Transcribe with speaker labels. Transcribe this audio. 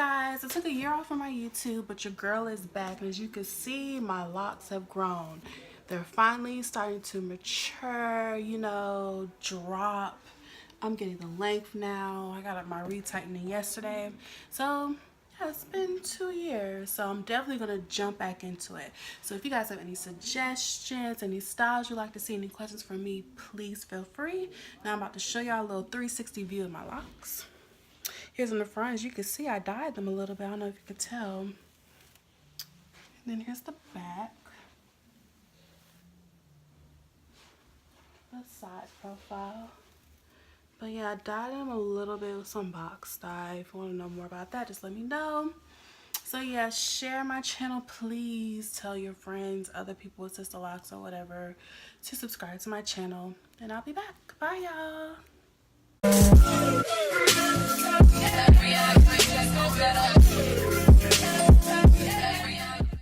Speaker 1: guys, I took a year off from my YouTube, but your girl is back, and as you can see, my locks have grown. They're finally starting to mature, you know, drop. I'm getting the length now. I got my retightening yesterday. So yeah, it's been 2 years, so I'm definitely gonna jump back into it. So if you guys have any suggestions, any styles you'd like to see, any questions from me, please feel free. Now I'm about to show y'all a little 360 view of my locks. Here's in the front. As you can see, I dyed them a little bit. I don't know if you could tell. And then here's the back. The side profile. But yeah, I dyed them a little bit with some box dye. If you want to know more about that, just let me know. So yeah, share my channel, please. Tell your friends, other people with Sisterlocks or whatever, to subscribe to my channel. And I'll be back. Bye, y'all.